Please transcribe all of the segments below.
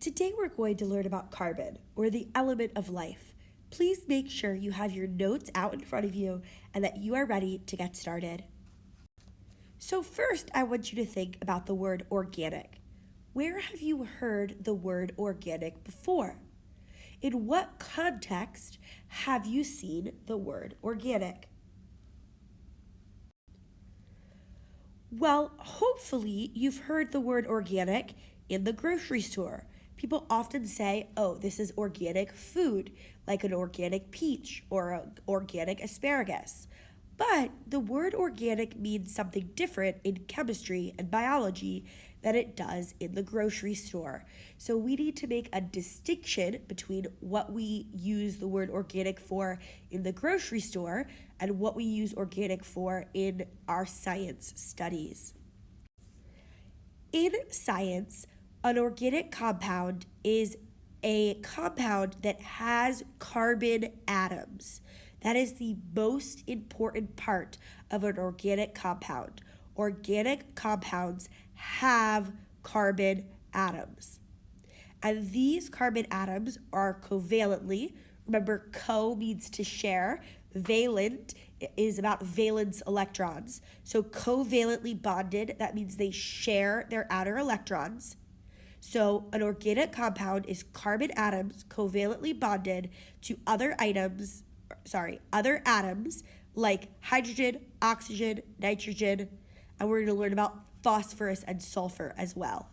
Today we're going to learn about carbon, or the element of life. Please make sure you have your notes out in front of you and that you are ready to get started. So first, I want you to think about the word organic. Where have you heard the word organic before? In what context have you seen the word organic? Well, hopefully you've heard the word organic in the grocery store. People often say, oh, this is organic food, like an organic peach or an organic asparagus. But the word organic means something different in chemistry and biology than it does in the grocery store. So we need to make a distinction between what we use the word organic for in the grocery store and what we use organic for in our science studies. In science, an organic compound is a compound that has carbon atoms. That is the most important part of an organic compound. Organic compounds have carbon atoms. And these carbon atoms are covalently. Remember, co means to share. Valent is about valence electrons. So covalently bonded, that means they share their outer electrons. So an organic compound is carbon atoms covalently bonded to other atoms like hydrogen, oxygen, nitrogen, and we're going to learn about phosphorus and sulfur as well.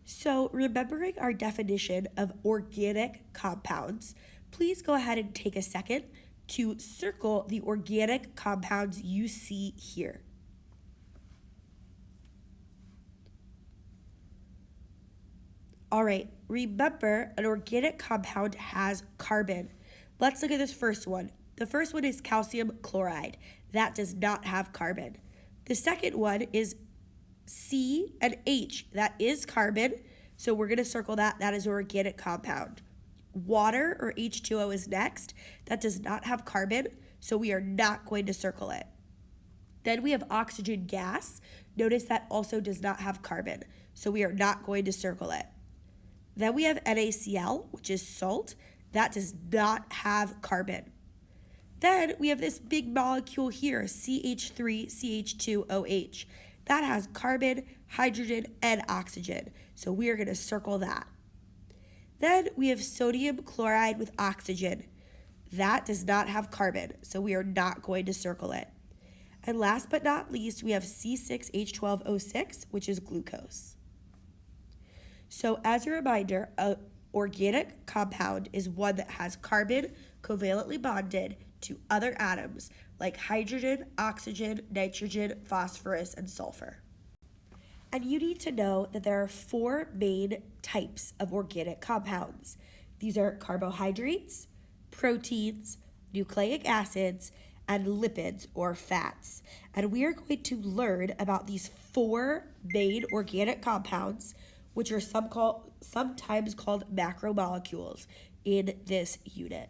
So remembering our definition of organic compounds, please go ahead and take a second to circle the organic compounds you see here. All right, remember an organic compound has carbon. Let's look at this first one. The first one is calcium chloride. That does not have carbon. The second one is C and H. That is carbon. So we're going to circle that. That is an organic compound. Water, or H2O, is next. That does not have carbon. So we are not going to circle it. Then we have oxygen gas. Notice that also does not have carbon. So we are not going to circle it. Then we have NaCl, which is salt. That does not have carbon. Then we have this big molecule here, CH3CH2OH. That has carbon, hydrogen, and oxygen. So we are going to circle that. Then we have sodium chloride with oxygen. That does not have carbon, so we are not going to circle it. And last but not least, we have C6H12O6, which is glucose. So as a reminder, an organic compound is one that has carbon covalently bonded to other atoms like hydrogen, oxygen, nitrogen, phosphorus, and sulfur. And you need to know that there are four main types of organic compounds. These are carbohydrates, proteins, nucleic acids, and lipids or fats. And we are going to learn about these four main organic compounds, which are sometimes called macromolecules in this unit.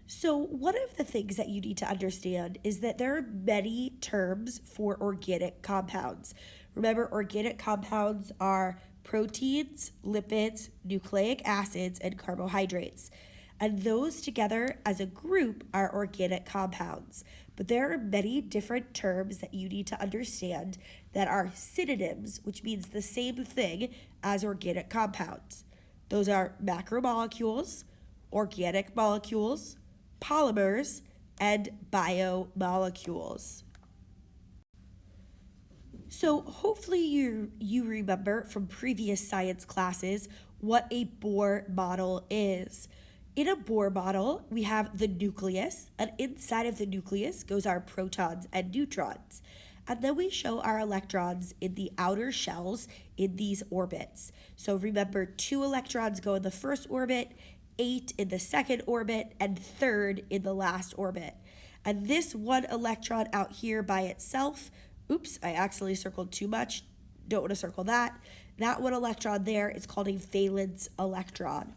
So one of the things that you need to understand is that there are many terms for organic compounds. Remember, organic compounds are proteins, lipids, nucleic acids, and carbohydrates. And those together as a group are organic compounds. But there are many different terms that you need to understand that are synonyms, which means the same thing as organic compounds. Those are macromolecules, organic molecules, polymers, and biomolecules. So hopefully you remember from previous science classes what a Bohr model is. In a Bohr model, we have the nucleus, and inside of the nucleus goes our protons and neutrons. And then we show our electrons in the outer shells in these orbits. So remember, 2 electrons go in the first orbit, 8 in the second orbit, and 3 in the last orbit. And this one electron out here by itself, oops, I accidentally circled too much, don't want to circle that. That one electron there is called a valence electron.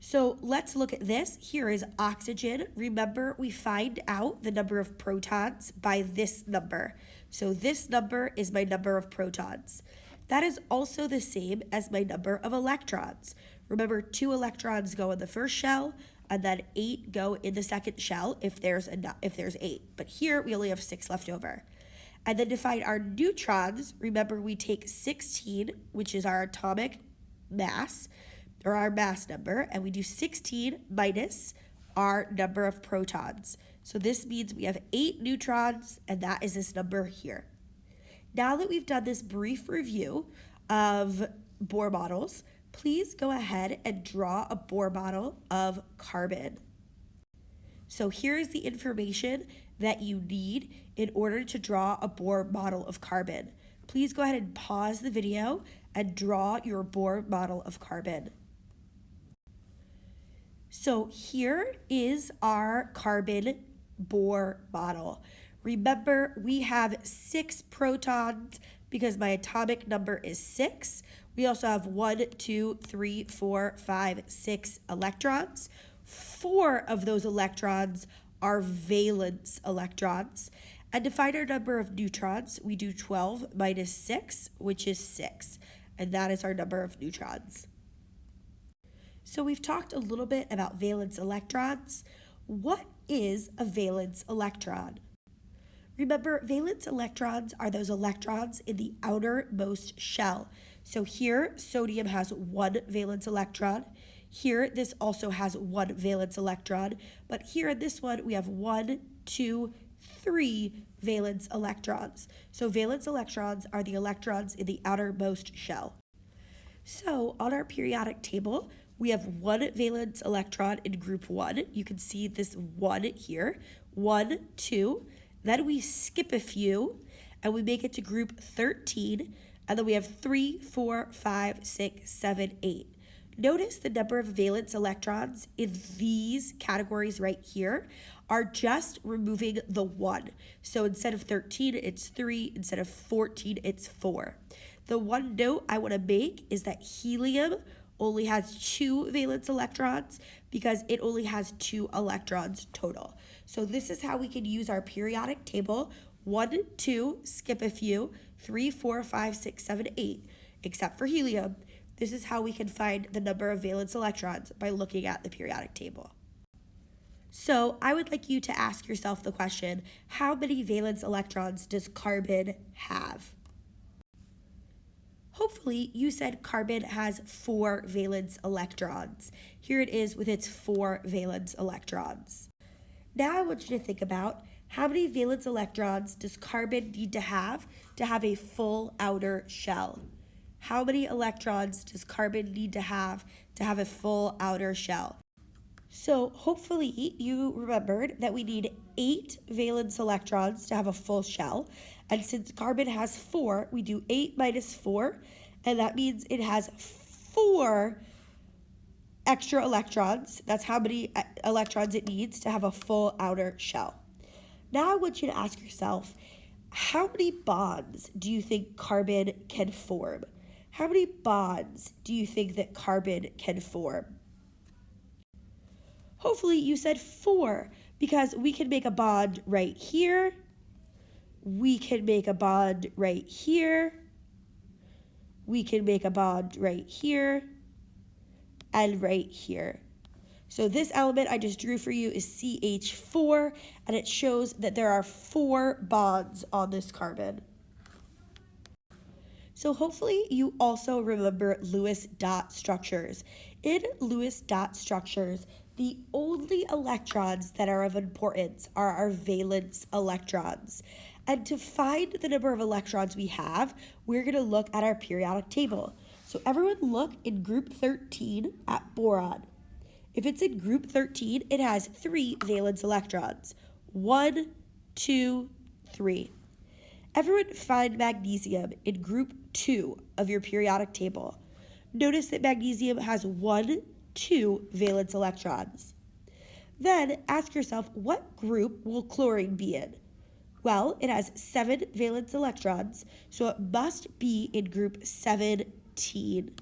So let's look at this. Here is oxygen. Remember, we find out the number of protons by this number. So this number is my number of protons. That is also the same as my number of electrons. Remember, 2 electrons go in the first shell, and then 8 go in the second shell if there's 8. But here we only have 6 left over. And then to find our neutrons, remember we take 16, which is our atomic mass, or our mass number, and we do 16 minus our number of protons. So this means we have 8 neutrons, and that is this number here. Now that we've done this brief review of Bohr models, please go ahead and draw a Bohr model of carbon. So here is the information that you need in order to draw a Bohr model of carbon. Please go ahead and pause the video and draw your Bohr model of carbon. So here is our carbon Bohr model. Remember, we have 6 protons because my atomic number is 6. We also have 1, 2, 3, 4, 5, 6 electrons. 4 of those electrons are valence electrons. And to find our number of neutrons, we do 12 minus 6, which is 6. And that is our number of neutrons. So we've talked a little bit about valence electrons. What is a valence electron? Remember, valence electrons are those electrons in the outermost shell. So here, sodium has 1 valence electron. Here, this also has 1 valence electron. But here in this one, we have 1, 2, 3 valence electrons. So valence electrons are the electrons in the outermost shell. So on our periodic table, we have 1 valence electron in group 1. You can see this 1 here. 1, 2. Then we skip a few, and we make it to group 13, and then we have 3, 4, 5, 6, 7, 8. Notice the number of valence electrons in these categories right here are just removing the 1. So instead of 13, it's 3. Instead of 14, it's 4. The one note I want to make is that helium only has 2 valence electrons because it only has 2 electrons total. So this is how we can use our periodic table. 1, 2, skip a few, 3, 4, 5, 6, 7, 8, except for helium. This is how we can find the number of valence electrons by looking at the periodic table. So I would like you to ask yourself the question, how many valence electrons does carbon have? Hopefully you said carbon has 4 valence electrons. Here it is with its 4 valence electrons. Now I want you to think about how many valence electrons does carbon need to have a full outer shell? How many electrons does carbon need to have a full outer shell? So hopefully you remembered that we need 8 valence electrons to have a full shell. And since carbon has 4, we do 8 minus 4, and that means it has 4 extra electrons. That's how many electrons it needs to have a full outer shell. Now I want you to ask yourself, how many bonds do you think carbon can form? How many bonds do you think that carbon can form? Hopefully you said 4, because we can make a bond right here. We can make a bond right here. We can make a bond right here and right here. So this element I just drew for you is CH4, and it shows that there are 4 bonds on this carbon. So hopefully you also remember Lewis dot structures. In Lewis dot structures, the only electrons that are of importance are our valence electrons. And to find the number of electrons we have, we're going to look at our periodic table. So everyone look in group 13 at boron. If it's in group 13, it has 3 valence electrons. 1, 2, 3. Everyone find magnesium in group 2 of your periodic table. Notice that magnesium has 1, 2 valence electrons. Then ask yourself, what group will chlorine be in? Well, it has 7 valence electrons, so it must be in group 17.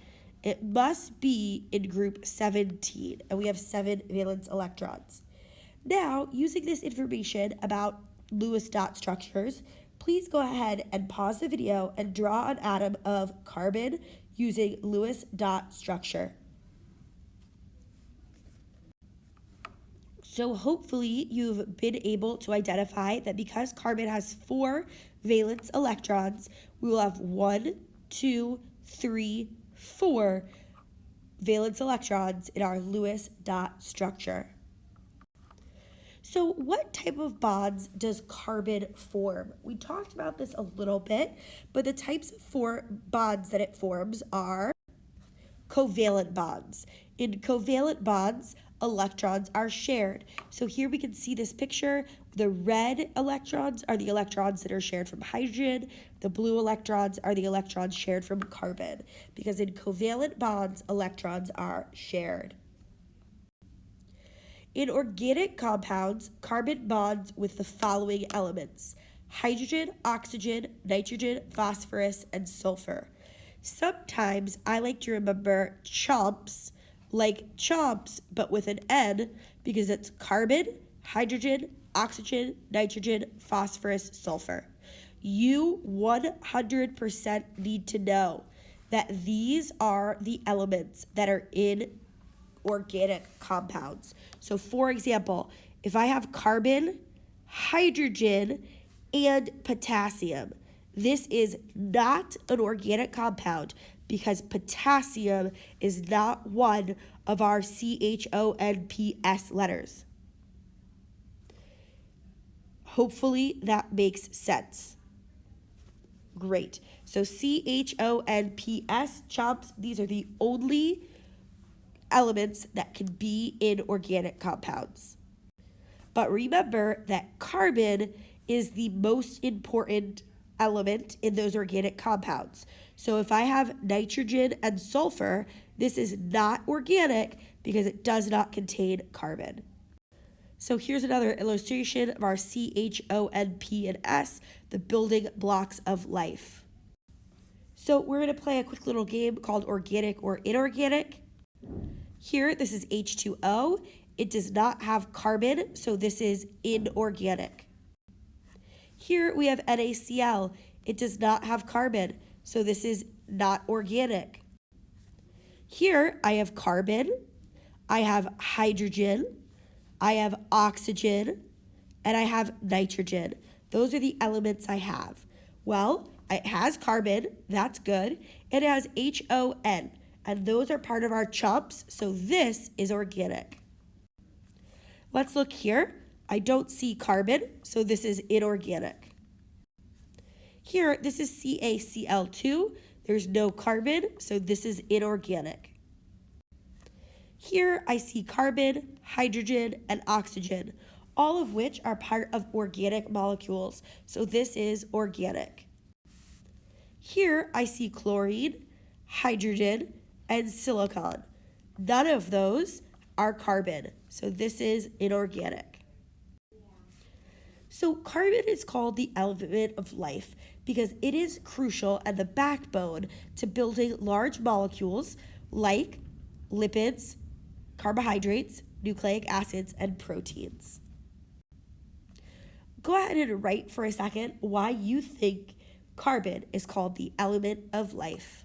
It must be in group 17, and we have 7 valence electrons. Now, using this information about Lewis dot structures, Please go ahead and pause the video and draw an atom of carbon using Lewis dot structure. So hopefully you've been able to identify that because carbon has 4 valence electrons, we will have 1, 2, 3, 4 valence electrons in our Lewis dot structure. So what type of bonds does carbon form? We talked about this a little bit, but the types of bonds that it forms are covalent bonds. In covalent bonds, electrons are shared. So here we can see this picture. The red electrons are the electrons that are shared from hydrogen. The blue electrons are the electrons shared from carbon, because in covalent bonds, electrons are shared. In organic compounds, carbon bonds with the following elements: hydrogen, oxygen, nitrogen, phosphorus, and sulfur. Sometimes I like to remember chomps, like chomps, but with an N, because it's carbon, hydrogen, oxygen, nitrogen, phosphorus, sulfur. You 100% need to know that these are the elements that are in organic compounds. So for example, if I have carbon, hydrogen, and potassium, this is not an organic compound because potassium is not one of our CHONPS letters. Hopefully that makes sense. Great. So CHONPS, chomps, these are the only elements that can be in organic compounds. But remember that carbon is the most important element in those organic compounds. So if I have nitrogen and sulfur, this is not organic because it does not contain carbon. So here's another illustration of our CHONP and S, the building blocks of life. So we're going to play a quick little game called organic or inorganic. Here, this is H2O. It does not have carbon, so this is inorganic. Here we have NaCl. It does not have carbon, so this is not organic. Here I have carbon, I have hydrogen, I have oxygen, and I have nitrogen. Those are the elements I have. Well, it has carbon, that's good, and it has HON. And those are part of our chomps, so this is organic. Let's look here. I don't see carbon, so this is inorganic. Here, this is CaCl2. There's no carbon, so this is inorganic. Here, I see carbon, hydrogen, and oxygen, all of which are part of organic molecules, so this is organic. Here, I see chlorine, hydrogen, and silicon. None of those are carbon, so this is inorganic. So carbon is called the element of life because it is crucial and the backbone to building large molecules like lipids, carbohydrates, nucleic acids, and proteins. Go ahead and write for a second why you think carbon is called the element of life.